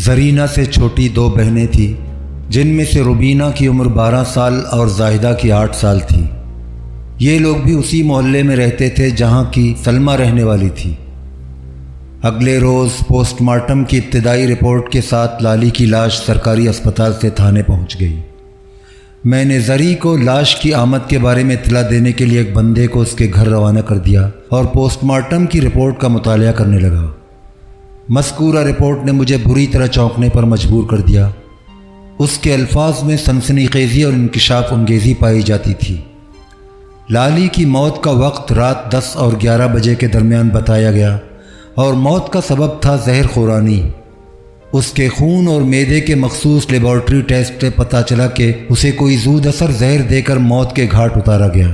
زرینہ سے چھوٹی 2 بہنیں تھیں، جن میں سے ربینہ کی عمر 12 سال اور زاہدہ کی 8 سال تھی۔ یہ لوگ بھی اسی محلے میں رہتے تھے جہاں کی سلمیٰ رہنے والی تھی۔ اگلے روز پوسٹ مارٹم کی ابتدائی رپورٹ کے ساتھ لالی کی لاش سرکاری اسپتال سے تھانے پہنچ گئی۔ میں نے زری کو لاش کی آمد کے بارے میں اطلاع دینے کے لیے ایک بندے کو اس کے گھر روانہ کر دیا اور پوسٹ مارٹم کی رپورٹ کا مطالعہ کرنے لگا۔ مذکورہ رپورٹ نے مجھے بری طرح چونکنے پر مجبور کر دیا۔ اس کے الفاظ میں سنسنی خیزی اور انکشاف انگیزی پائی جاتی تھی۔ لالی کی موت کا وقت رات 10 اور 11 بجے کے درمیان بتایا گیا اور موت کا سبب تھا زہر خورانی۔ اس کے خون اور معدے کے مخصوص لیبارٹری ٹیسٹ سے پتہ چلا کہ اسے کوئی زود اثر زہر دے کر موت کے گھاٹ اتارا گیا۔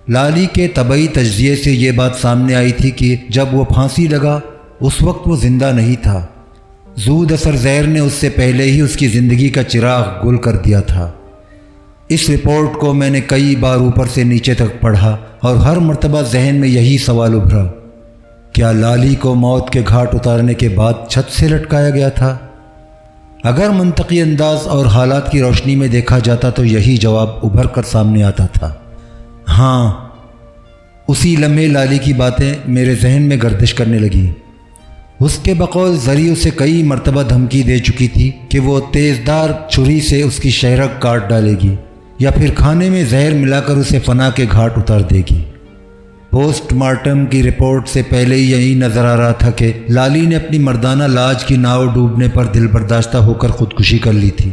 لالی کے طبعی تجزیے سے یہ بات سامنے آئی تھی کہ جب وہ پھانسی لگا اس وقت وہ زندہ نہیں تھا۔ زود اثر زہر نے اس سے پہلے ہی اس کی زندگی کا چراغ گل کر دیا تھا۔ اس رپورٹ کو میں نے کئی بار اوپر سے نیچے تک پڑھا اور ہر مرتبہ ذہن میں یہی سوال ابھرا، کیا لالی کو موت کے گھاٹ اتارنے کے بعد چھت سے لٹکایا گیا تھا؟ اگر منطقی انداز اور حالات کی روشنی میں دیکھا جاتا تو یہی جواب ابھر کر سامنے آتا تھا۔ ہاں، اسی لمحے لالی کی باتیں میرے ذہن میں گردش کرنے لگیں۔ اس کے بقول زری اسے کئی مرتبہ دھمکی دے چکی تھی کہ وہ تیزدار چھری سے اس کی شہرک کاٹ ڈالے گی یا پھر کھانے میں زہر ملا کر اسے فنا کے گھاٹ اتار دے گی۔ پوسٹ مارٹم کی رپورٹ سے پہلے ہی یہی نظر آ رہا تھا کہ لالی نے اپنی مردانہ لاج کی ناؤ ڈوبنے پر دل برداشتہ ہو کر خودکشی کر لی تھی،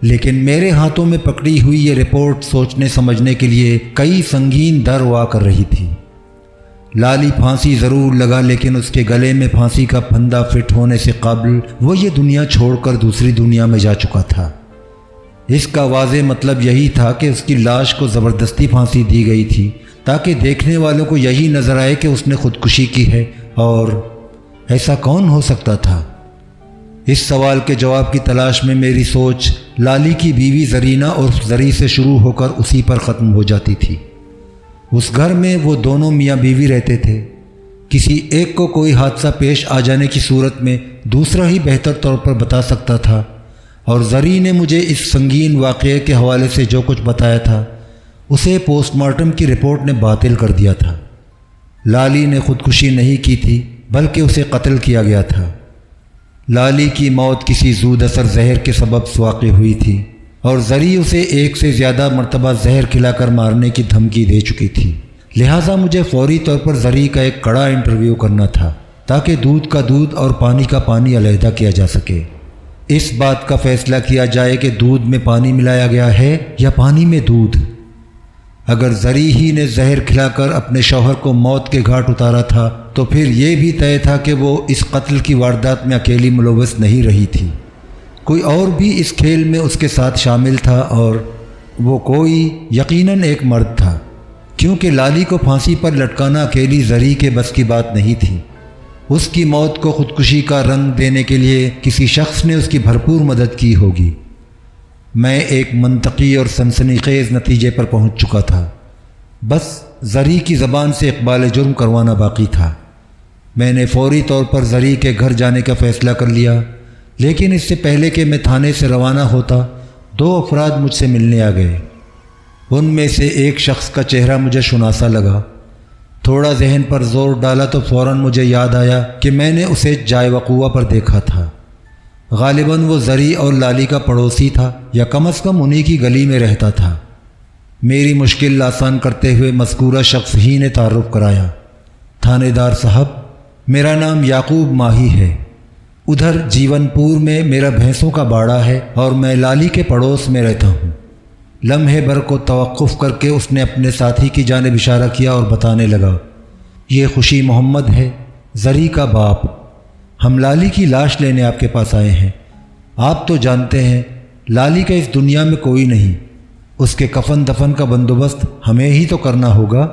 لیکن میرے ہاتھوں میں پکڑی ہوئی یہ رپورٹ سوچنے سمجھنے کے لیے کئی سنگین در وا کر رہی تھی۔ لالی پھانسی ضرور لگا، لیکن اس کے گلے میں پھانسی کا پھندا فٹ ہونے سے قبل وہ یہ دنیا چھوڑ کر دوسری دنیا میں جا چکا تھا۔ اس کا واضح مطلب یہی تھا کہ اس کی لاش کو زبردستی پھانسی دی گئی تھی تاکہ دیکھنے والوں کو یہی نظر آئے کہ اس نے خودکشی کی ہے، اور ایسا کون ہو سکتا تھا؟ اس سوال کے جواب کی تلاش میں میری سوچ لالی کی بیوی زرینہ اور زری سے شروع ہو کر اسی پر ختم ہو جاتی تھی۔ اس گھر میں وہ دونوں میاں بیوی رہتے تھے۔ کسی ایک کو کوئی حادثہ پیش آ جانے کی صورت میں دوسرا ہی بہتر طور پر بتا سکتا تھا، اور زری نے مجھے اس سنگین واقعے کے حوالے سے جو کچھ بتایا تھا اسے پوسٹ مارٹم کی رپورٹ نے باطل کر دیا تھا۔ لالی نے خودکشی نہیں کی تھی بلکہ اسے قتل کیا گیا تھا۔ لالی کی موت کسی زود اثر زہر کے سبب سے واقع ہوئی تھی اور زری اسے 1 سے زیادہ مرتبہ زہر کھلا کر مارنے کی دھمکی دے چکی تھی، لہٰذا مجھے فوری طور پر زری کا ایک کڑا انٹرویو کرنا تھا تاکہ دودھ کا دودھ اور پانی کا پانی علیحدہ کیا جا سکے۔ اس بات کا فیصلہ کیا جائے کہ دودھ میں پانی ملایا گیا ہے یا پانی میں دودھ۔ اگر زری ہی نے زہر کھلا کر اپنے شوہر کو موت کے گھاٹ اتارا تھا تو پھر یہ بھی طے تھا کہ وہ اس قتل کی واردات میں اکیلی ملوث نہیں رہی تھی، کوئی اور بھی اس کھیل میں اس کے ساتھ شامل تھا، اور وہ کوئی یقیناً ایک مرد تھا، کیونکہ لالی کو پھانسی پر لٹکانا اکیلی زری کے بس کی بات نہیں تھی۔ اس کی موت کو خودکشی کا رنگ دینے کے لیے کسی شخص نے اس کی بھرپور مدد کی ہوگی۔ میں ایک منطقی اور سنسنی خیز نتیجے پر پہنچ چکا تھا، بس زری کی زبان سے اقبال جرم کروانا باقی تھا۔ میں نے فوری طور پر زری کے گھر جانے کا فیصلہ کر لیا، لیکن اس سے پہلے کہ میں تھانے سے روانہ ہوتا 2 افراد مجھ سے ملنے آ گئے۔ ان میں سے ایک شخص کا چہرہ مجھے شناسا لگا۔ تھوڑا ذہن پر زور ڈالا تو فوراً مجھے یاد آیا کہ میں نے اسے جائے وقوع پر دیکھا تھا۔ غالباً وہ زری اور لالی کا پڑوسی تھا یا کم از کم انہی کی گلی میں رہتا تھا۔ میری مشکل آسان کرتے ہوئے مذکورہ شخص ہی نے تعارف کرایا۔ تھانے دار صاحب، میرا نام یعقوب ماہی ہے، ادھر جیون پور میں میرا بھینسوں کا باڑا ہے اور میں لالی کے پڑوس میں رہتا ہوں۔ لمحے بھر کو توقف کر کے اس نے اپنے ساتھی کی جانب اشارہ کیا اور بتانے لگا، یہ خوشی محمد ہے، زری کا باپ۔ ہم لالی کی لاش لینے آپ کے پاس آئے ہیں۔ آپ تو جانتے ہیں لالی کا اس دنیا میں کوئی نہیں، اس کے کفن دفن کا بندوبست ہمیں ہی تو کرنا ہوگا۔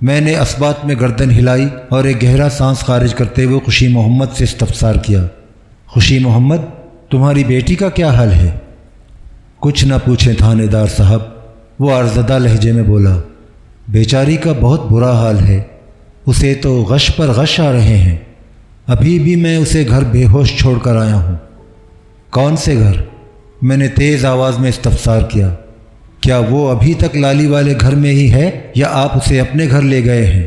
میں نے اسبات میں گردن ہلائی اور ایک گہرا سانس خارج کرتے ہوئے خوشی محمد سے استفسار کیا، خوشی محمد، تمہاری بیٹی کا کیا حال ہے؟ کچھ نہ پوچھیں تھانے دار صاحب، وہ عرضدہ لہجے میں بولا، بیچاری کا بہت برا حال ہے، اسے تو غش پر غش آ رہے ہیں۔ ابھی بھی میں اسے گھر بے ہوش چھوڑ کر آیا ہوں۔ کون سے گھر؟ میں نے تیز آواز میں استفسار کیا۔ کیا وہ ابھی تک لالی والے گھر میں ہی ہے یا آپ اسے اپنے گھر لے گئے ہیں؟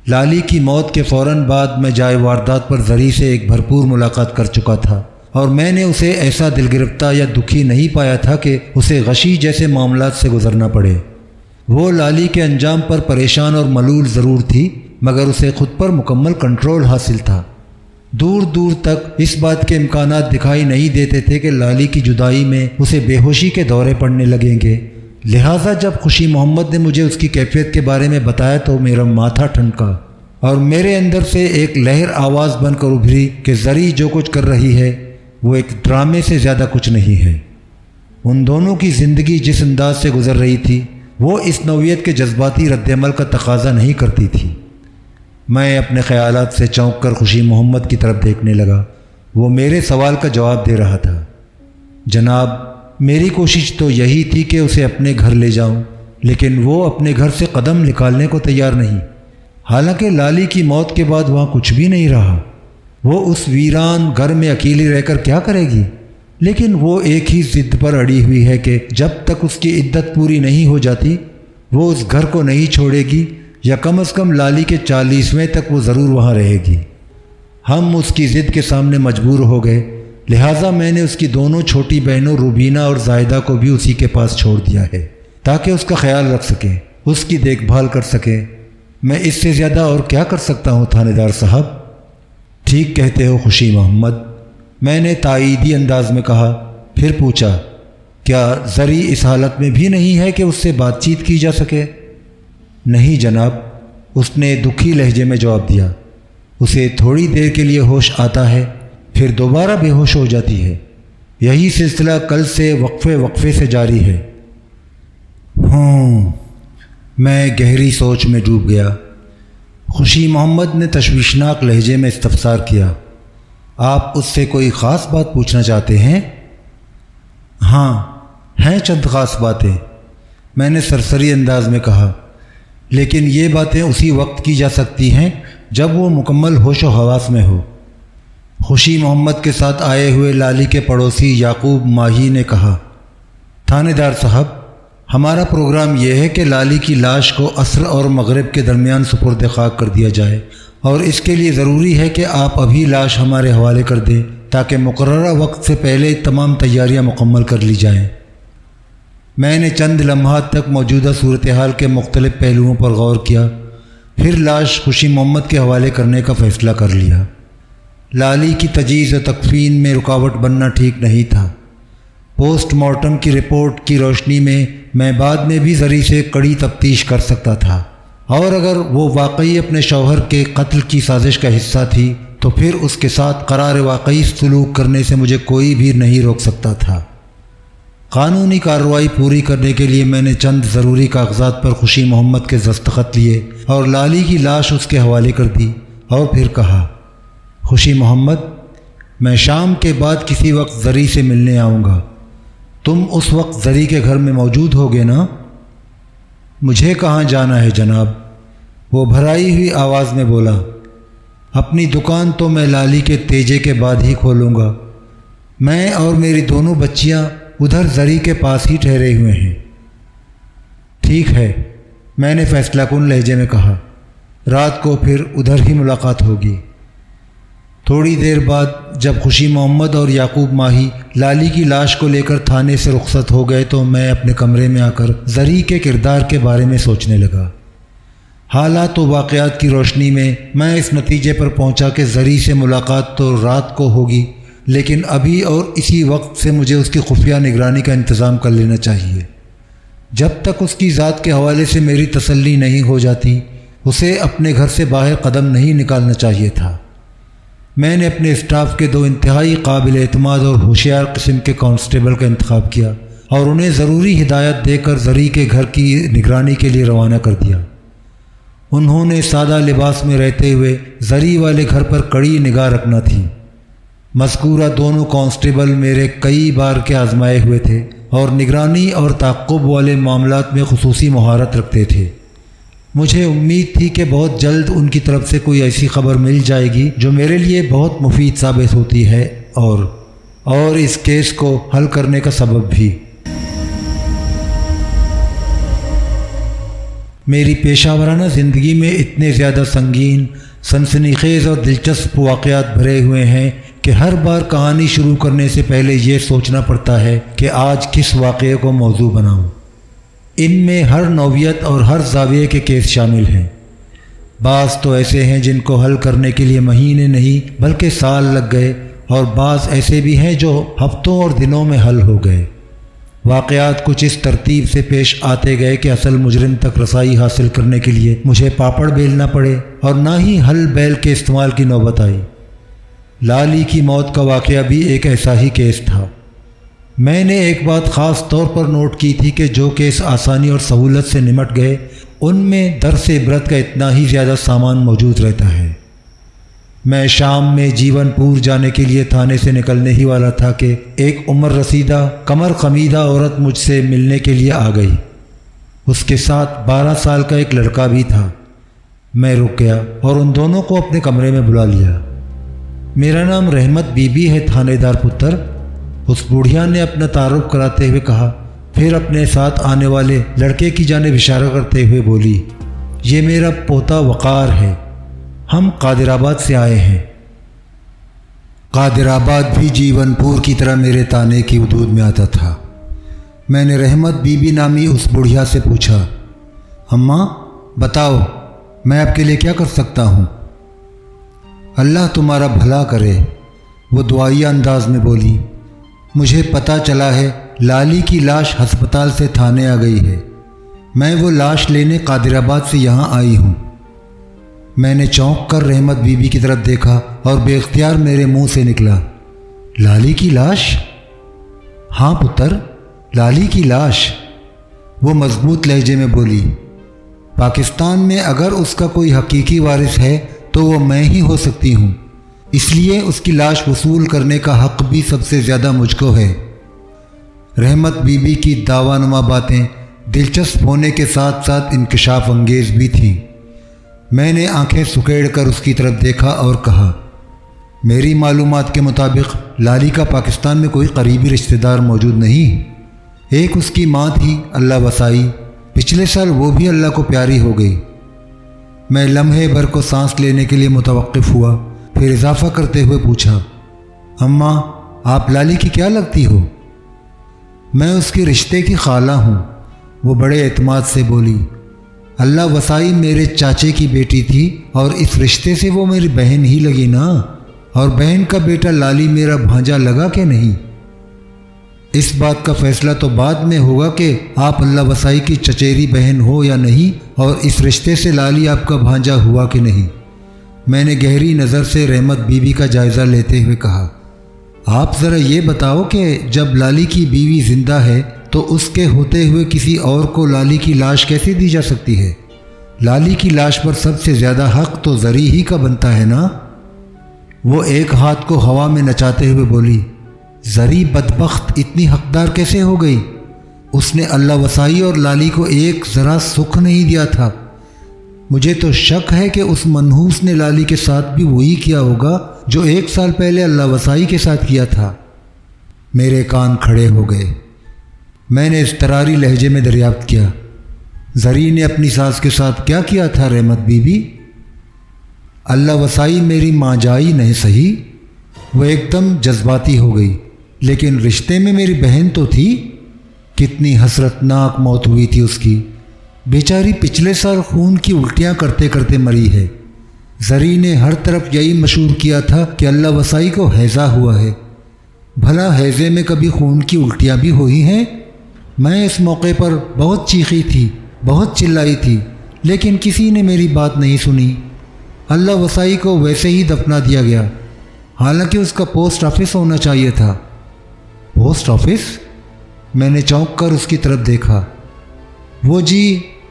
لالی کی موت کے فوراً بعد میں جائے واردات پر زری سے ایک بھرپور ملاقات کر چکا تھا، اور میں نے اسے ایسا دل گرفتہ یا دکھی نہیں پایا تھا کہ اسے غشی جیسے معاملات سے گزرنا پڑے۔ وہ لالی کے انجام پر پریشان اور ملول ضرور تھی، مگر اسے خود پر مکمل کنٹرول حاصل تھا۔ دور دور تک اس بات کے امکانات دکھائی نہیں دیتے تھے کہ لالی کی جدائی میں اسے بے ہوشی کے دورے پڑنے لگیں گے۔ لہٰذا جب خوشی محمد نے مجھے اس کی کیفیت کے بارے میں بتایا تو میرا ماتھا ٹھنکا، اور میرے اندر سے ایک لہر آواز بن کر ابھری کہ زری جو کچھ کر رہی ہے وہ ایک ڈرامے سے زیادہ کچھ نہیں ہے۔ ان دونوں کی زندگی جس انداز سے گزر رہی تھی وہ اس نوعیت کے جذباتی رد عمل کا تقاضا نہیں کرتی تھی۔ میں اپنے خیالات سے چونک کر خوشی محمد کی طرف دیکھنے لگا۔ وہ میرے سوال کا جواب دے رہا تھا۔ جناب، میری کوشش تو یہی تھی کہ اسے اپنے گھر لے جاؤں، لیکن وہ اپنے گھر سے قدم نکالنے کو تیار نہیں۔ حالانکہ لالی کی موت کے بعد وہاں کچھ بھی نہیں رہا۔ وہ اس ویران گھر میں اکیلی رہ کر کیا کرے گی؟ لیکن وہ ایک ہی ضد پر اڑی ہوئی ہے کہ جب تک اس کی عدت پوری نہیں ہو جاتی وہ اس گھر کو نہیں چھوڑے گی، یا کم از کم لالی کے 40ویں تک وہ ضرور وہاں رہے گی۔ ہم اس کی ضد کے سامنے مجبور ہو گئے، لہٰذا میں نے اس کی دونوں چھوٹی بہنوں روبینہ اور زاہدہ کو بھی اسی کے پاس چھوڑ دیا ہے تاکہ اس کا خیال رکھ سکیں، اس کی دیکھ بھال کر سکیں۔ میں اس سے زیادہ اور کیا کر سکتا ہوں تھانے دار صاحب؟ ٹھیک کہتے ہو خوشی محمد، میں نے تائیدی انداز میں کہا۔ پھر پوچھا، کیا زری اس حالت میں بھی نہیں ہے کہ اس سے بات چیت کی جا سکے؟ نہیں جناب، اس نے دکھی لہجے میں جواب دیا۔ اسے تھوڑی دیر کے لیے ہوش آتا ہے، پھر دوبارہ بے ہوش ہو جاتی ہے۔ یہی سلسلہ کل سے وقفے سے جاری ہے۔ میں گہری سوچ میں ڈوب گیا۔ خوشی محمد نے تشویشناک لہجے میں استفسار کیا، آپ اس سے کوئی خاص بات پوچھنا چاہتے ہیں؟ ہاں، ہیں چند خاص باتیں، میں نے سرسری انداز میں کہا، لیکن یہ باتیں اسی وقت کی جا سکتی ہیں جب وہ مکمل ہوش و حواس میں ہو۔ خوشی محمد کے ساتھ آئے ہوئے لالی کے پڑوسی یعقوب ماہی نے کہا، تھانے دار صاحب، ہمارا پروگرام یہ ہے کہ لالی کی لاش کو عصر اور مغرب کے درمیان سپرد خاک کر دیا جائے، اور اس کے لیے ضروری ہے کہ آپ ابھی لاش ہمارے حوالے کر دیں تاکہ مقررہ وقت سے پہلے تمام تیاریاں مکمل کر لی جائیں۔ میں نے چند لمحات تک موجودہ صورتحال کے مختلف پہلوؤں پر غور کیا، پھر لاش خوشی محمد کے حوالے کرنے کا فیصلہ کر لیا۔ لالی کی تجہیز و تکفین میں رکاوٹ بننا ٹھیک نہیں تھا۔ پوسٹ مارٹم کی رپورٹ کی روشنی میں بعد میں بھی زری سے کڑی تفتیش کر سکتا تھا، اور اگر وہ واقعی اپنے شوہر کے قتل کی سازش کا حصہ تھی تو پھر اس کے ساتھ قرار واقعی سلوک کرنے سے مجھے کوئی بھی نہیں روک سکتا تھا۔ قانونی کارروائی پوری کرنے کے لیے میں نے چند ضروری کاغذات پر خوشی محمد کے دستخط لیے اور لالی کی لاش اس کے حوالے کر دی، اور پھر کہا، خوشی محمد، میں شام کے بعد کسی وقت زری سے ملنے آؤں گا، تم اس وقت زری کے گھر میں موجود ہوگے نا؟ مجھے کہاں جانا ہے جناب، وہ بھرائی ہوئی آواز میں بولا، اپنی دکان تو میں لالی کے تیجے کے بعد ہی کھولوں گا، میں اور میری دونوں بچیاں ادھر زری کے پاس ہی ٹھہرے ہوئے ہیں۔ ٹھیک ہے، میں نے فیصلہ کن لہجے میں کہا، رات کو پھر ادھر ہی ملاقات ہوگی۔ تھوڑی دیر بعد جب خوشی محمد اور یعقوب ماہی لالی کی لاش کو لے کر تھانے سے رخصت ہو گئے تو میں اپنے کمرے میں آ کر زری کے کردار کے بارے میں سوچنے لگا۔ حالات و واقعات کی روشنی میں اس نتیجے پر پہنچا کہ زری سے ملاقات تو رات کو ہوگی، لیکن ابھی اور اسی وقت سے مجھے اس کی خفیہ نگرانی کا انتظام کر لینا چاہیے۔ جب تک اس کی ذات کے حوالے سے میری تسلی نہیں ہو جاتی اسے اپنے گھر سے باہر قدم نہیں نکالنا چاہیے تھا۔ میں نے اپنے اسٹاف کے 2 انتہائی قابل اعتماد اور ہوشیار قسم کے کانسٹیبل کا انتخاب کیا اور انہیں ضروری ہدایت دے کر زری کے گھر کی نگرانی کے لیے روانہ کر دیا۔ انہوں نے سادہ لباس میں رہتے ہوئے زری والے گھر پر کڑی نگاہ رکھنا تھی۔ مذکورہ دونوں کانسٹیبل میرے کئی بار کے آزمائے ہوئے تھے اور نگرانی اور تعقب والے معاملات میں خصوصی مہارت رکھتے تھے۔ مجھے امید تھی کہ بہت جلد ان کی طرف سے کوئی ایسی خبر مل جائے گی جو میرے لیے بہت مفید ثابت ہوتی ہے اور اس کیس کو حل کرنے کا سبب بھی۔ میری پیشہ ورانہ زندگی میں اتنے زیادہ سنگین، سنسنی خیز اور دلچسپ واقعات بھرے ہوئے ہیں کہ ہر بار کہانی شروع کرنے سے پہلے یہ سوچنا پڑتا ہے کہ آج کس واقعے کو موضوع بناؤں۔ ان میں ہر نوعیت اور ہر زاویے کے کیس شامل ہیں۔ بعض تو ایسے ہیں جن کو حل کرنے کے لیے مہینے نہیں بلکہ سال لگ گئے، اور بعض ایسے بھی ہیں جو ہفتوں اور دنوں میں حل ہو گئے۔ واقعات کچھ اس ترتیب سے پیش آتے گئے کہ اصل مجرم تک رسائی حاصل کرنے کے لیے مجھے پاپڑ بیلنا پڑے، اور نہ ہی ہل بیل کے استعمال کی نوبت آئی۔ لالی کی موت کا واقعہ بھی ایک ایسا ہی کیس تھا۔ میں نے ایک بات خاص طور پر نوٹ کی تھی کہ جو کیس آسانی اور سہولت سے نمٹ گئے ان میں درس عبرت کا اتنا ہی زیادہ سامان موجود رہتا ہے۔ میں شام میں جیون پور جانے کے لیے تھانے سے نکلنے ہی والا تھا کہ ایک عمر رسیدہ کمر خمیدہ عورت مجھ سے ملنے کے لیے آ گئی۔ اس کے ساتھ 12 سال کا ایک لڑکا بھی تھا۔ میں رک گیا اور ان دونوں کو اپنے کمرے میں بلا لیا۔ میرا نام رحمت بی بی ہے تھانے دار پتر، اس بوڑھیا نے اپنا تعارف کراتے ہوئے کہا، پھر اپنے ساتھ آنے والے لڑکے کی جانب اشارہ کرتے ہوئے بولی، یہ میرا پوتا وقار ہے، ہم قادر آباد سے آئے ہیں۔ قادر آباد بھی جیون پور کی طرح میرے تانے کی حدود میں آتا تھا۔ میں نے رحمت بی بی نامی اس بڑھیا سے پوچھا، اماں بتاؤ میں آپ کے لیے کیا کر سکتا ہوں؟ اللہ تمہارا بھلا کرے، وہ دعائیہ انداز میں بولی، مجھے پتہ چلا ہے لالی کی لاش ہسپتال سے تھانے آ گئی ہے، میں وہ لاش لینے قادر آباد سے یہاں آئی ہوں۔ میں نے چونک کر رحمت بی بی کی طرف دیکھا اور بے اختیار میرے منہ سے نکلا، لالی کی لاش؟ ہاں پتر، لالی کی لاش، وہ مضبوط لہجے میں بولی۔ پاکستان میں اگر اس کا کوئی حقیقی وارث ہے تو وہ میں ہی ہو سکتی ہوں، اس لیے اس کی لاش وصول کرنے کا حق بھی سب سے زیادہ مجھ کو ہے۔ رحمت بی بی کی دعویٰ نما باتیں دلچسپ ہونے کے ساتھ ساتھ انکشاف انگیز بھی تھیں۔ میں نے آنکھیں سکیڑ کر اس کی طرف دیکھا اور کہا، میری معلومات کے مطابق لالی کا پاکستان میں کوئی قریبی رشتہ دار موجود نہیں، ایک اس کی ماں تھی اللہ وسائی، پچھلے سال وہ بھی اللہ کو پیاری ہو گئی۔ میں لمحے بھر کو سانس لینے کے لیے متوقف ہوا، پھر اضافہ کرتے ہوئے پوچھا، اماں آپ لالی کی کیا لگتی ہو؟ میں اس کے رشتے کی خالہ ہوں، وہ بڑے اعتماد سے بولی۔ اللہ وسائی میرے چاچے کی بیٹی تھی اور اس رشتے سے وہ میری بہن ہی لگی نا، اور بہن کا بیٹا لالی میرا بھانجا لگا کہ نہیں؟ اس بات کا فیصلہ تو بعد میں ہوگا کہ آپ اللہ وسائی کی چچیری بہن ہو یا نہیں، اور اس رشتے سے لالی آپ کا بھانجا ہوا کہ نہیں۔ میں نے گہری نظر سے رحمت بی بی کا جائزہ لیتے ہوئے کہا، آپ ذرا یہ بتاؤ کہ جب لالی کی بیوی زندہ ہے تو اس کے ہوتے ہوئے کسی اور کو لالی کی لاش کیسے دی جا سکتی ہے؟ لالی کی لاش پر سب سے زیادہ حق تو زری ہی کا بنتا ہے نا؟ وہ ایک ہاتھ کو ہوا میں نچاتے ہوئے بولی، زری بدبخت اتنی حقدار کیسے ہو گئی؟ اس نے اللہ وسائی اور لالی کو ایک ذرا سکھ نہیں دیا تھا۔ مجھے تو شک ہے کہ اس منحوس نے لالی کے ساتھ بھی وہی کیا ہوگا جو 1 سال پہلے اللہ وسائی کے ساتھ کیا تھا۔ میرے کان کھڑے ہو گئے۔ میں نے اضطراری لہجے میں دریافت کیا، زری نے اپنی ساس کے ساتھ کیا کیا تھا رحمت بی بی؟ اللہ وسائی میری ماں جائی نہیں صحیح، وہ ایک دم جذباتی ہو گئی، لیکن رشتے میں میری بہن تو تھی۔ کتنی حسرتناک موت ہوئی تھی اس کی، بیچاری پچھلے سال خون کی الٹیاں کرتے کرتے مری ہے۔ زری نے ہر طرف یہی مشہور کیا تھا کہ اللہ وسائی کو ہیضہ ہوا ہے۔ بھلا ہیضے میں کبھی خون کی الٹیاں بھی ہوئی ہیں؟ میں اس موقع پر بہت چیخی تھی، بہت چلائی تھی، لیکن کسی نے میری بات نہیں سنی۔ اللہ وسائی کو ویسے ہی دفنا دیا گیا، حالانکہ اس کا پوسٹ آفس ہونا چاہیے تھا۔ Post office? میں نے چونک کر اس کی طرف دیکھا۔ وہ جی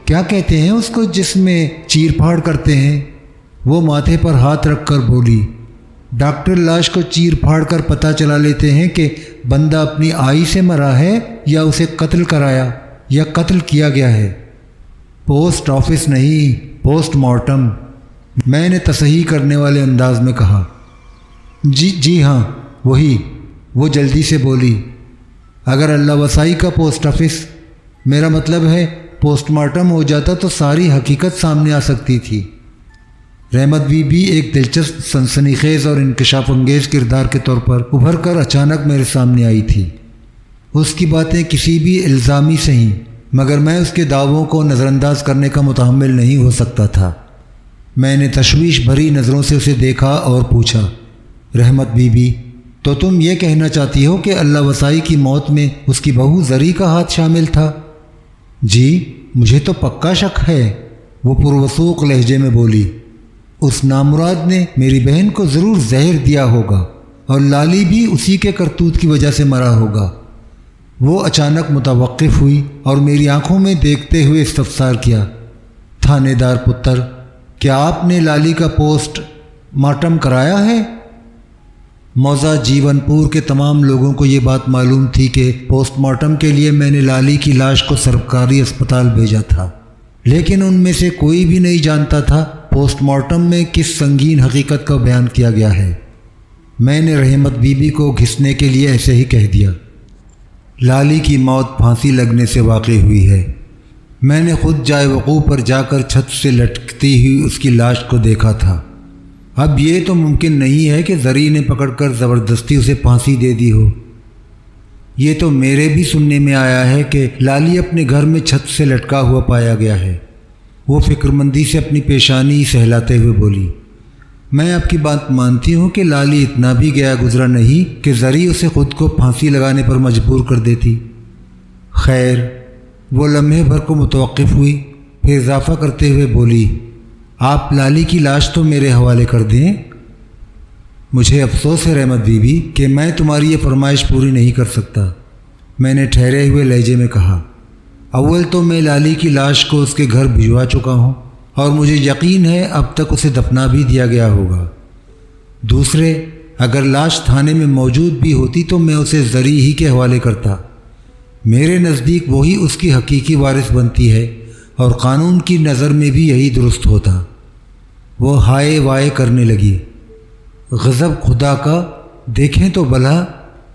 کیا کہتے ہیں اس کو جس میں چیر پھاڑ کرتے ہیں؟ وہ ماتھے پر ہاتھ رکھ کر بولی، ڈاکٹر لاش کو چیر پھاڑ کر پتہ چلا لیتے ہیں کہ بندہ اپنی آئی سے مرا ہے یا اسے قتل کرایا یا قتل کیا گیا ہے۔ پوسٹ آفس نہیں، پوسٹ مارٹم، میں نے تصحیح کرنے والے انداز میں کہا۔ جی ہاں وہی، وہ جلدی سے بولی۔ اگر اللہ وسائی کا پوسٹ آفس، میرا مطلب ہے پوسٹ مارٹم ہو جاتا تو ساری حقیقت سامنے آ سکتی تھی۔ رحمت بی بی ایک دلچسپ، سنسنی خیز اور انکشاف انگیز کردار کے طور پر ابھر کر اچانک میرے سامنے آئی تھی۔ اس کی باتیں کسی بھی الزامی سہیں، مگر میں اس کے دعووں کو نظر انداز کرنے کا متحمل نہیں ہو سکتا تھا۔ میں نے تشویش بھری نظروں سے اسے دیکھا اور پوچھا، رحمت بی بی، تو تم یہ کہنا چاہتی ہو کہ اللہ وسائی کی موت میں اس کی بہو زری کا ہاتھ شامل تھا؟ جی، مجھے تو پکا شک ہے، وہ پروسوق لہجے میں بولی۔ اس نامراد نے میری بہن کو ضرور زہر دیا ہوگا اور لالی بھی اسی کے کرتوت کی وجہ سے مرا ہوگا۔ وہ اچانک متوقف ہوئی اور میری آنکھوں میں دیکھتے ہوئے استفسار کیا، تھانے دار پتر، کیا آپ نے لالی کا پوسٹ مارٹم کرایا ہے؟ موضع جیون پور کے تمام لوگوں کو یہ بات معلوم تھی کہ پوسٹ مارٹم کے لیے میں نے لالی کی لاش کو سرکاری اسپتال بھیجا تھا، لیکن ان میں سے کوئی بھی نہیں جانتا تھا پوسٹ مارٹم میں کس سنگین حقیقت کا بیان کیا گیا ہے۔ میں نے رحمت بی بی کو گھسنے کے لیے ایسے ہی کہہ دیا، لالی کی موت پھانسی لگنے سے واقع ہوئی ہے۔ میں نے خود جائے وقوع پر جا کر چھت سے لٹکتی ہوئی اس کی لاش کو دیکھا تھا۔ اب یہ تو ممکن نہیں ہے کہ زری نے پکڑ کر زبردستی اسے پھانسی دے دی ہو۔ یہ تو میرے بھی سننے میں آیا ہے کہ لالی اپنے گھر میں چھت سے لٹکا ہوا پایا گیا ہے۔ وہ فکر مندی سے اپنی پیشانی سہلاتے ہوئے بولی، میں آپ کی بات مانتی ہوں کہ لالی اتنا بھی گیا گزرا نہیں کہ زری اسے خود کو پھانسی لگانے پر مجبور کر دیتی۔ خیر، وہ لمحے بھر کو متوقف ہوئی، پھر اضافہ کرتے ہوئے بولی، آپ لالی کی لاش تو میرے حوالے کر دیں۔ مجھے افسوس ہے رحمت بی بی کہ میں تمہاری یہ فرمائش پوری نہیں کر سکتا، میں نے ٹھہرے ہوئے لہجے میں کہا۔ اول تو میں لالی کی لاش کو اس کے گھر بھجوا چکا ہوں اور مجھے یقین ہے اب تک اسے دفنا بھی دیا گیا ہوگا۔ دوسرے، اگر لاش تھانے میں موجود بھی ہوتی تو میں اسے زری ہی کے حوالے کرتا۔ میرے نزدیک وہی اس کی حقیقی وارث بنتی ہے اور قانون کی نظر میں بھی یہی درست ہوتا۔ وہ ہائے وائے کرنے لگی۔ غضب خدا کا، دیکھیں تو بھلا،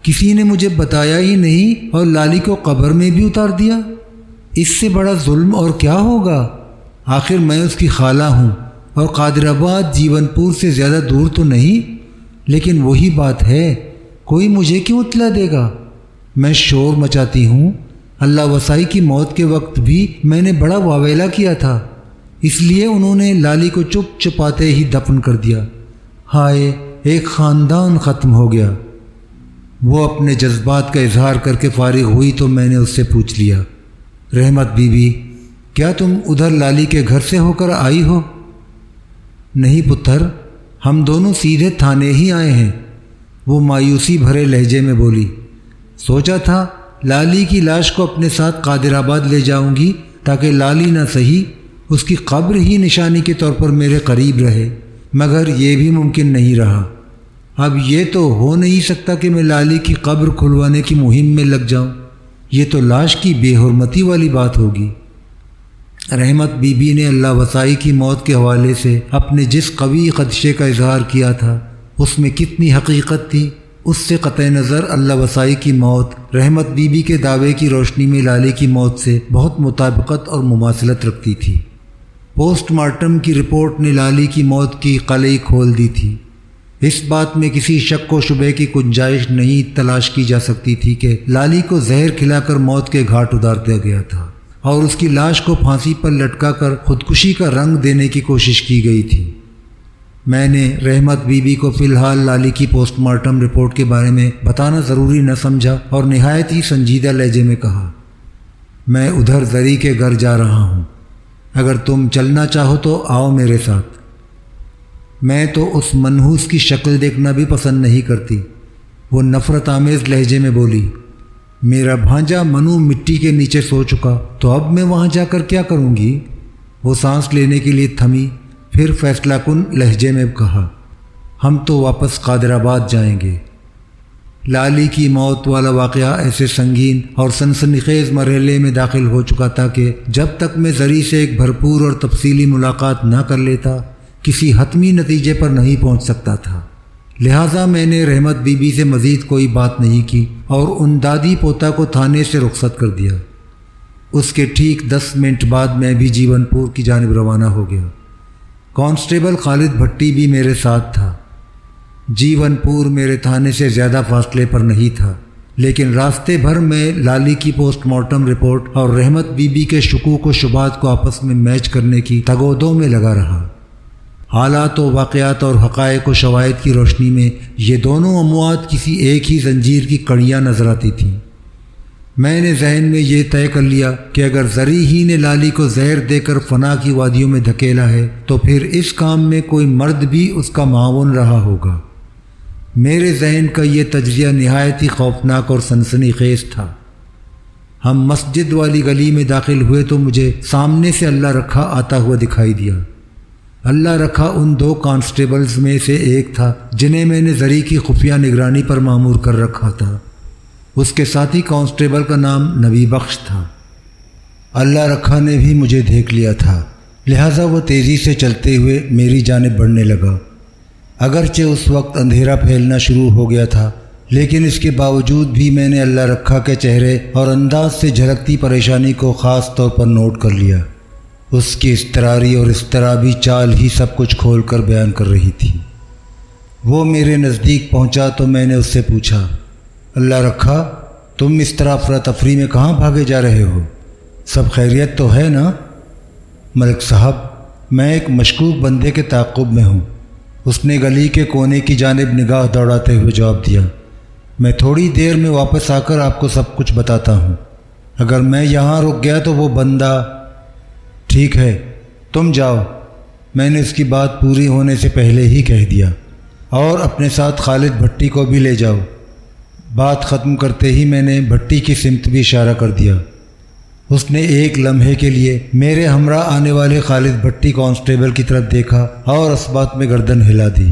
کسی نے مجھے بتایا ہی نہیں اور لالی کو قبر میں بھی اتار دیا۔ اس سے بڑا ظلم اور کیا ہوگا؟ آخر میں اس کی خالہ ہوں اور قادر آباد جیون پور سے زیادہ دور تو نہیں، لیکن وہی بات ہے، کوئی مجھے کیوں اطلاع دے گا؟ میں شور مچاتی ہوں۔ اللہ وسائی کی موت کے وقت بھی میں نے بڑا واویلا کیا تھا، اس لیے انہوں نے لالی کو چپ چپاتے ہی دفن کر دیا۔ ہائے، ایک خاندان ختم ہو گیا۔ وہ اپنے جذبات کا اظہار کر کے فارغ ہوئی تو میں نے اس سے پوچھ لیا، رحمت بی بی، کیا تم ادھر لالی کے گھر سے ہو کر آئی ہو؟ نہیں پتر، ہم دونوں سیدھے تھانے ہی آئے ہیں، وہ مایوسی بھرے لہجے میں بولی۔ سوچا تھا لالی کی لاش کو اپنے ساتھ قادر آباد لے جاؤں گی تاکہ لالی نہ صحیح اس کی قبر ہی نشانی کے طور پر میرے قریب رہے، مگر یہ بھی ممکن نہیں رہا۔ اب یہ تو ہو نہیں سکتا کہ میں لالی کی قبر کھلوانے کی مہم میں لگ جاؤں، یہ تو لاش کی بے حرمتی والی بات ہوگی۔ رحمت بی بی نے اللہ وسائی کی موت کے حوالے سے اپنے جس قوی خدشے کا اظہار کیا تھا اس میں کتنی حقیقت تھی، اس سے قطع نظر اللہ وسائی کی موت رحمت بی بی کے دعوے کی روشنی میں لالی کی موت سے بہت مطابقت اور مماثلت رکھتی تھی۔ پوسٹ مارٹم کی رپورٹ نے لالی کی موت کی قلعی کھول دی تھی۔ اس بات میں کسی شک و شبے کی گنجائش نہیں تلاش کی جا سکتی تھی کہ لالی کو زہر کھلا کر موت کے گھاٹ اتار دیا گیا تھا اور اس کی لاش کو پھانسی پر لٹکا کر خودکشی کا رنگ دینے کی کوشش کی گئی تھی۔ میں نے رحمت بی بی کو فی الحال لالی کی پوسٹ مارٹم رپورٹ کے بارے میں بتانا ضروری نہ سمجھا اور نہایت ہی سنجیدہ لہجے میں کہا، میں ادھر زری کے گھر جا رہا ہوں، اگر تم چلنا چاہو تو آؤ میرے ساتھ۔ میں تو اس منحوس کی شکل دیکھنا بھی پسند نہیں کرتی، وہ نفرت آمیز لہجے میں بولی۔ میرا بھانجا منو مٹی کے نیچے سو چکا تو اب میں وہاں جا کر کیا کروں گی؟ وہ سانس لینے کے لیے تھمی، پھر فیصلہ کن لہجے میں کہا، ہم تو واپس قادر آباد جائیں گے۔ لالی کی موت والا واقعہ ایسے سنگین اور سنسنیخیز مرحلے میں داخل ہو چکا تھا کہ جب تک میں زری سے ایک بھرپور اور تفصیلی ملاقات نہ کر لیتا کسی حتمی نتیجے پر نہیں پہنچ سکتا تھا۔ لہٰذا میں نے رحمت بی بی سے مزید کوئی بات نہیں کی اور ان دادی پوتا کو تھانے سے رخصت کر دیا۔ اس کے ٹھیک 10 منٹ بعد میں بھی جیون پور کی جانب روانہ ہو گیا۔ کانسٹیبل خالد بھٹی بھی میرے ساتھ تھا۔ جیون پور میرے تھانے سے زیادہ فاصلے پر نہیں تھا، لیکن راستے بھر میں لالی کی پوسٹ مارٹم رپورٹ اور رحمت بی بی کے شکوک و شبہات کو آپس میں میچ کرنے کی تگودو میں لگا رہا۔ حالات و واقعات اور حقائق و شواہد کی روشنی میں یہ دونوں اموات کسی ایک ہی زنجیر کی کڑیاں نظر آتی تھیں۔ میں نے ذہن میں یہ طے کر لیا کہ اگر زری ہی نے لالی کو زہر دے کر فنا کی وادیوں میں دھکیلا ہے تو پھر اس کام میں کوئی مرد بھی اس کا معاون رہا ہوگا۔ میرے ذہن کا یہ تجزیہ نہایت ہی خوفناک اور سنسنی خیز تھا۔ ہم مسجد والی گلی میں داخل ہوئے تو مجھے سامنے سے اللہ رکھا آتا ہوا دکھائی دیا۔ اللہ رکھا ان 2 کانسٹیبلز میں سے ایک تھا جنہیں میں نے زری کی خفیہ نگرانی پر مامور کر رکھا تھا۔ اس کے ساتھی کانسٹیبل کا نام نبی بخش تھا۔ اللہ رکھا نے بھی مجھے دیکھ لیا تھا، لہٰذا وہ تیزی سے چلتے ہوئے میری جانب بڑھنے لگا۔ اگرچہ اس وقت اندھیرا پھیلنا شروع ہو گیا تھا، لیکن اس کے باوجود بھی میں نے اللہ رکھا کے چہرے اور انداز سے جھلکتی پریشانی کو خاص طور پر نوٹ کر لیا۔ اس کی اضطراری اور اضطرابی چال ہی سب کچھ کھول کر بیان کر رہی تھی۔ وہ میرے نزدیک پہنچا تو میں نے اس سے پوچھا، اللہ رکھا، تم اس طرح افراتفری میں کہاں بھاگے جا رہے ہو؟ سب خیریت تو ہے نا؟ ملک صاحب، میں ایک مشکوک بندے کے تعاقب میں ہوں۔ اس نے گلی کے کونے کی جانب نگاہ دوڑاتے ہوئے جواب دیا، میں تھوڑی دیر میں واپس آ کر آپ کو سب کچھ بتاتا ہوں۔ اگر میں یہاں رک گیا تو وہ بندہ… ٹھیک ہے، تم جاؤ، میں نے اس کی بات پوری ہونے سے پہلے ہی کہہ دیا، اور اپنے ساتھ خالد بھٹی کو بھی لے جاؤ۔ بات ختم کرتے ہی میں نے بھٹی کی سمت بھی اشارہ کر دیا۔ اس نے ایک لمحے کے لیے میرے ہمراہ آنے والے خالد بھٹی کانسٹیبل کی طرف دیکھا اور اس بات میں گردن ہلا دی۔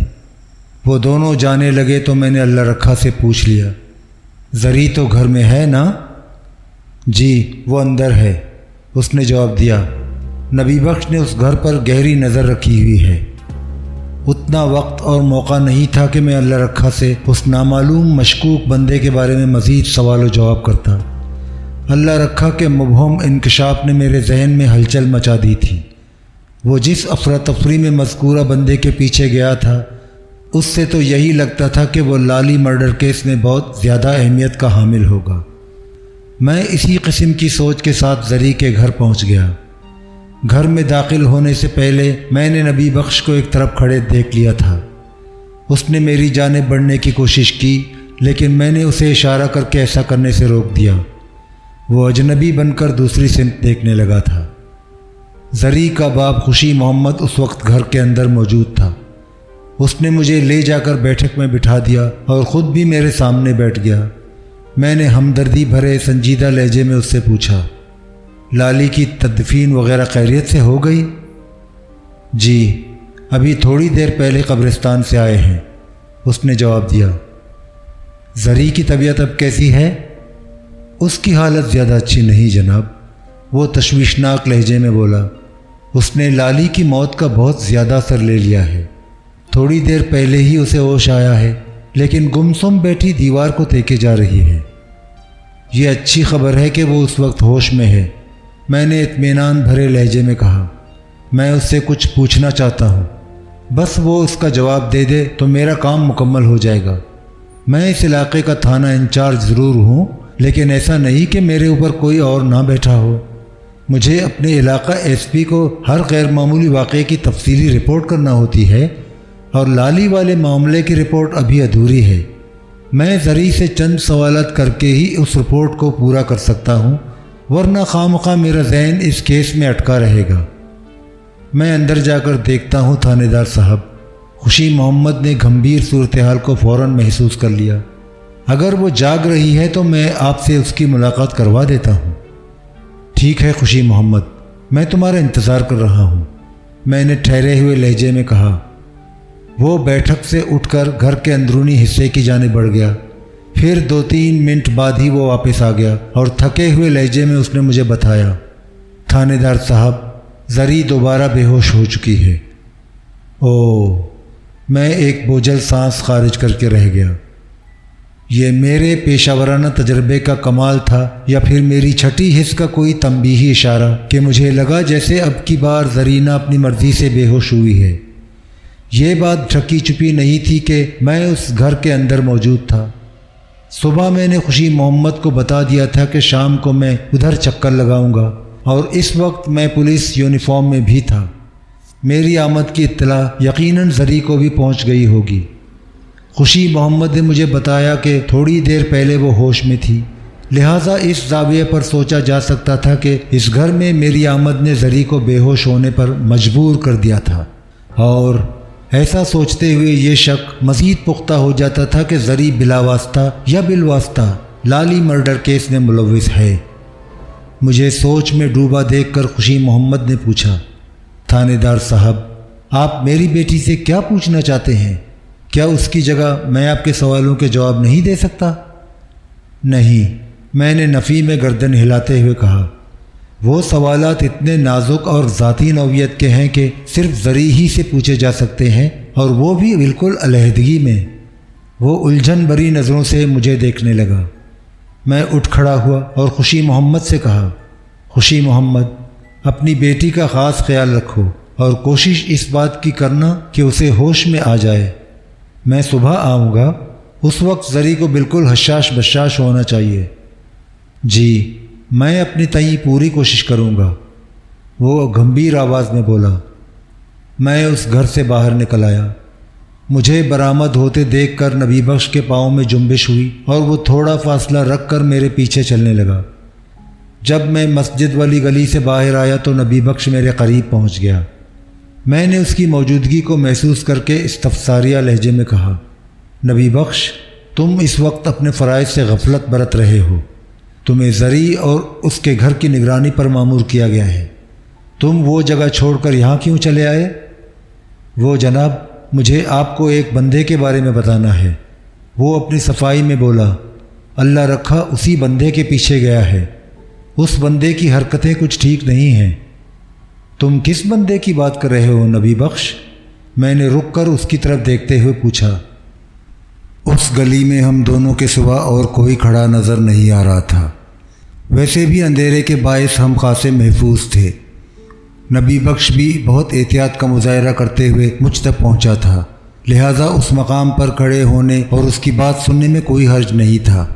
وہ دونوں جانے لگے تو میں نے اللہ رکھا سے پوچھ لیا، زری تو گھر میں ہے نا؟ جی، وہ اندر ہے، اس نے جواب دیا۔ نبی بخش نے اس گھر پر گہری نظر رکھی ہوئی ہے۔ اتنا وقت اور موقع نہیں تھا کہ میں اللہ رکھا سے اس نامعلوم مشکوک بندے کے بارے میں مزید سوال و جواب کرتا۔ اللہ رکھا کے مبہم انکشاف نے میرے ذہن میں ہلچل مچا دی تھی۔ وہ جس افراتفری میں مذکورہ بندے کے پیچھے گیا تھا، اس سے تو یہی لگتا تھا کہ وہ لالی مرڈر کیس میں بہت زیادہ اہمیت کا حامل ہوگا۔ میں اسی قسم کی سوچ کے ساتھ زری کے گھر پہنچ گیا۔ گھر میں داخل ہونے سے پہلے میں نے نبی بخش کو ایک طرف کھڑے دیکھ لیا تھا۔ اس نے میری جانب بڑھنے کی کوشش کی، لیکن میں نے اسے اشارہ کر کے ایسا کرنے سے روک دیا۔ وہ اجنبی بن کر دوسری سمت دیکھنے لگا تھا۔ زری کا باپ خوشی محمد اس وقت گھر کے اندر موجود تھا۔ اس نے مجھے لے جا کر بیٹھک میں بٹھا دیا اور خود بھی میرے سامنے بیٹھ گیا۔ میں نے ہمدردی بھرے سنجیدہ لہجے میں اس سے پوچھا، لالی کی تدفین وغیرہ خیریت سے ہو گئی؟ جی، ابھی تھوڑی دیر پہلے قبرستان سے آئے ہیں، اس نے جواب دیا۔ زری کی طبیعت اب کیسی ہے؟ اس کی حالت زیادہ اچھی نہیں جناب، وہ تشویشناک لہجے میں بولا۔ اس نے لالی کی موت کا بہت زیادہ اثر لے لیا ہے۔ تھوڑی دیر پہلے ہی اسے ہوش آیا ہے، لیکن گمسم بیٹھی دیوار کو دیکھے جا رہی ہے۔ یہ اچھی خبر ہے کہ وہ اس وقت ہوش میں ہے، میں نے اطمینان بھرے لہجے میں کہا۔ میں اس سے کچھ پوچھنا چاہتا ہوں، بس وہ اس کا جواب دے دے تو میرا کام مکمل ہو جائے گا۔ میں اس علاقے کا تھانہ انچارج ضرور ہوں، لیکن ایسا نہیں کہ میرے اوپر کوئی اور نہ بیٹھا ہو۔ مجھے اپنے علاقہ ایس پی کو ہر غیر معمولی واقعے کی تفصیلی رپورٹ کرنا ہوتی ہے، اور لالی والے معاملے کی رپورٹ ابھی ادھوری ہے۔ میں زری سے چند سوالات کر کے ہی اس رپورٹ کو پورا کر سکتا ہوں، ورنہ خواہ میرا ذہن اس کیس میں اٹکا رہے گا۔ میں اندر جا کر دیکھتا ہوں تھانے دار صاحب۔ خوشی محمد نے گھمبیر صورتحال کو فوراً محسوس کر لیا۔ اگر وہ جاگ رہی ہے تو میں آپ سے اس کی ملاقات کروا دیتا ہوں۔ ٹھیک ہے خوشی محمد، میں تمہارا انتظار کر رہا ہوں، میں نے ٹھہرے ہوئے لہجے میں کہا۔ وہ بیٹھک سے اٹھ کر گھر کے اندرونی حصے کی جانب بڑھ گیا۔ پھر 2-3 منٹ بعد ہی وہ واپس آ گیا اور تھکے ہوئے لہجے میں اس نے مجھے بتایا، تھانے دار صاحب، زری دوبارہ بے ہوش ہو چکی ہے۔ اوہ! میں ایک بوجھل سانس خارج کر کے رہ گیا۔ یہ میرے پیشہ ورانہ تجربے کا کمال تھا یا پھر میری چھٹی حس کا کوئی تنبیہی اشارہ کہ مجھے لگا جیسے اب کی بار زرینہ اپنی مرضی سے بے ہوش ہوئی ہے۔ یہ بات ڈھکی چھپی نہیں تھی کہ میں اس گھر کے اندر موجود تھا۔ صبح میں نے خوشی محمد کو بتا دیا تھا کہ شام کو میں ادھر چکر لگاؤں گا، اور اس وقت میں پولیس یونیفارم میں بھی تھا۔ میری آمد کی اطلاع یقیناً زری کو بھی پہنچ گئی ہوگی۔ خوشی محمد نے مجھے بتایا کہ تھوڑی دیر پہلے وہ ہوش میں تھی، لہٰذا اس زاویے پر سوچا جا سکتا تھا کہ اس گھر میں میری آمد نے زری کو بے ہوش ہونے پر مجبور کر دیا تھا، اور ایسا سوچتے ہوئے یہ شک مزید پختہ ہو جاتا تھا کہ زری بلا واسطہ یا بالواسطہ لالی مرڈر کیس میں ملوث ہے۔ مجھے سوچ میں ڈوبا دیکھ کر خوشی محمد نے پوچھا، تھانے دار صاحب، آپ میری بیٹی سے کیا پوچھنا چاہتے ہیں؟ کیا اس کی جگہ میں آپ کے سوالوں کے جواب نہیں دے سکتا؟ نہیں، میں نے نفی میں گردن ہلاتے ہوئے کہا، وہ سوالات اتنے نازک اور ذاتی نوعیت کے ہیں کہ صرف زری ہی سے پوچھے جا سکتے ہیں، اور وہ بھی بالکل علیحدگی میں۔ وہ الجھن بھری نظروں سے مجھے دیکھنے لگا۔ میں اٹھ کھڑا ہوا اور خوشی محمد سے کہا، خوشی محمد، اپنی بیٹی کا خاص خیال رکھو اور کوشش اس بات کی کرنا کہ اسے ہوش میں آ جائے۔ میں صبح آؤں گا، اس وقت زری کو بالکل حشاش بشاش ہونا چاہیے۔ جی، میں اپنی تئیں پوری کوشش کروں گا، وہ گمبھیر آواز میں بولا۔ میں اس گھر سے باہر نکل آیا۔ مجھے برآمد ہوتے دیکھ کر نبی بخش کے پاؤں میں جنبش ہوئی اور وہ تھوڑا فاصلہ رکھ کر میرے پیچھے چلنے لگا۔ جب میں مسجد والی گلی سے باہر آیا تو نبی بخش میرے قریب پہنچ گیا۔ میں نے اس کی موجودگی کو محسوس کر کے استفساریہ لہجے میں کہا، نبی بخش، تم اس وقت اپنے فرائض سے غفلت برت رہے ہو۔ تمہیں زری اور اس کے گھر کی نگرانی پر مامور کیا گیا ہے۔ تم وہ جگہ چھوڑ کر یہاں کیوں چلے آئے؟ وہ جناب، مجھے آپ کو ایک بندے کے بارے میں بتانا ہے۔ وہ اپنی صفائی میں بولا۔ اللہ رکھا اسی بندے کے پیچھے گیا ہے۔ اس بندے کی حرکتیں کچھ ٹھیک نہیں ہیں۔ تم کس بندے کی بات کر رہے ہو نبی بخش؟ میں نے رک کر اس کی طرف دیکھتے ہوئے پوچھا۔ اس گلی میں ہم دونوں کے سوا اور کوئی کھڑا نظر نہیں آ رہا تھا۔ ویسے بھی اندھیرے کے باعث ہم خاصے محفوظ تھے۔ نبی بخش بھی بہت احتیاط کا مظاہرہ کرتے ہوئے مجھ تک پہنچا تھا، لہٰذا اس مقام پر کھڑے ہونے اور اس کی بات سننے میں کوئی حرج نہیں تھا۔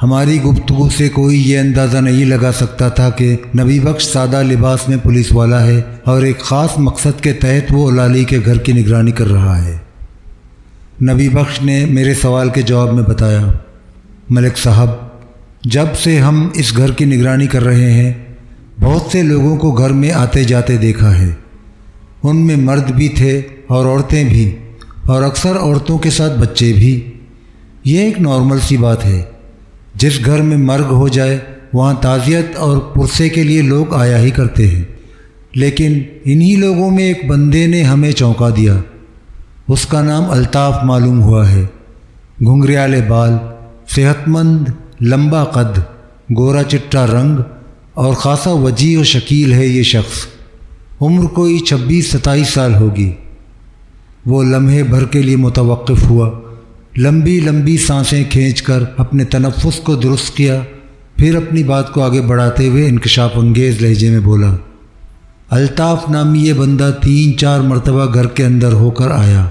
ہماری گفتگو سے کوئی یہ اندازہ نہیں لگا سکتا تھا کہ نبی بخش سادہ لباس میں پولیس والا ہے اور ایک خاص مقصد کے تحت وہ لالی کے گھر کی نگرانی کر رہا ہے۔ نبی بخش نے میرے سوال کے جواب میں بتایا، ملک صاحب، جب سے ہم اس گھر کی نگرانی کر رہے ہیں، بہت سے لوگوں کو گھر میں آتے جاتے دیکھا ہے۔ ان میں مرد بھی تھے اور عورتیں بھی، اور اکثر عورتوں کے ساتھ بچے بھی۔ یہ ایک نارمل سی بات ہے۔ جس گھر میں مرگ ہو جائے وہاں تعزیت اور پرسے کے لیے لوگ آیا ہی کرتے ہیں، لیکن انہی لوگوں میں ایک بندے نے ہمیں چونکا دیا۔ اس کا نام الطاف معلوم ہوا ہے۔ گھنگریالے بال، صحت مند، لمبا قد، گورا چٹا رنگ اور خاصا وجیح و شکیل ہے یہ شخص۔ عمر کوئی 26-27 سال ہوگی۔ وہ لمحے بھر کے لیے متوقف ہوا، لمبی لمبی سانسیں کھینچ کر اپنے تنفس کو درست کیا، پھر اپنی بات کو آگے بڑھاتے ہوئے انکشاف انگیز لہجے میں بولا، الطاف نامی یہ بندہ 3-4 مرتبہ گھر کے اندر ہو کر آیا۔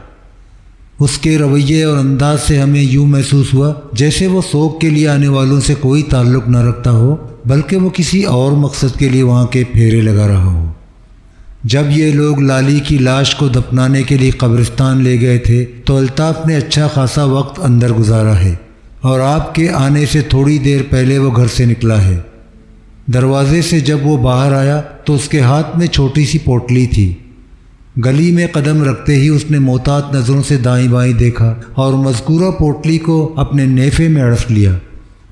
اس کے رویے اور انداز سے ہمیں یوں محسوس ہوا جیسے وہ سوگ کے لیے آنے والوں سے کوئی تعلق نہ رکھتا ہو، بلکہ وہ کسی اور مقصد کے لیے وہاں کے پھیرے لگا رہا ہو۔ جب یہ لوگ لالی کی لاش کو دفنانے کے لیے قبرستان لے گئے تھے تو الطاف نے اچھا خاصا وقت اندر گزارا ہے، اور آپ کے آنے سے تھوڑی دیر پہلے وہ گھر سے نکلا ہے۔ دروازے سے جب وہ باہر آیا تو اس کے ہاتھ میں چھوٹی سی پوٹلی تھی۔ گلی میں قدم رکھتے ہی اس نے محتاط نظروں سے دائیں بائیں دیکھا اور مذکورہ پوٹلی کو اپنے نیفے میں اڑف لیا،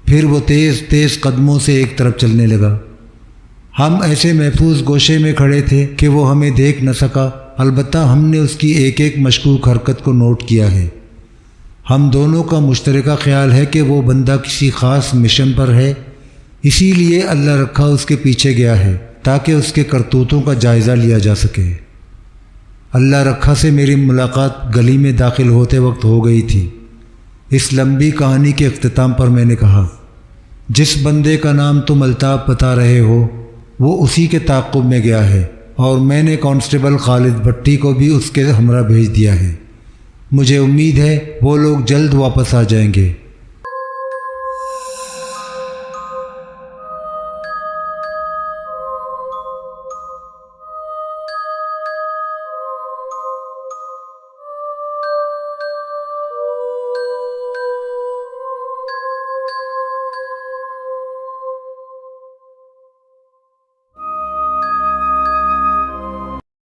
پھر وہ تیز تیز قدموں سے ایک طرف چلنے لگا۔ ہم ایسے محفوظ گوشے میں کھڑے تھے کہ وہ ہمیں دیکھ نہ سکا، البتہ ہم نے اس کی ایک ایک مشکوک حرکت کو نوٹ کیا ہے۔ ہم دونوں کا مشترکہ خیال ہے کہ وہ بندہ کسی خاص مشن پر ہے، اسی لیے اللہ رکھا اس کے پیچھے گیا ہے تاکہ اس کے کرتوتوں کا جائزہ لیا جا سکے۔ اللہ رکھا سے میری ملاقات گلی میں داخل ہوتے وقت ہو گئی تھی۔ اس لمبی کہانی کے اختتام پر میں نے کہا، جس بندے کا نام تم الطاف بتا رہے ہو وہ اسی کے تعاقب میں گیا ہے، اور میں نے کانسٹیبل خالد بھٹی کو بھی اس کے ہمراہ بھیج دیا ہے۔ مجھے امید ہے وہ لوگ جلد واپس آ جائیں گے۔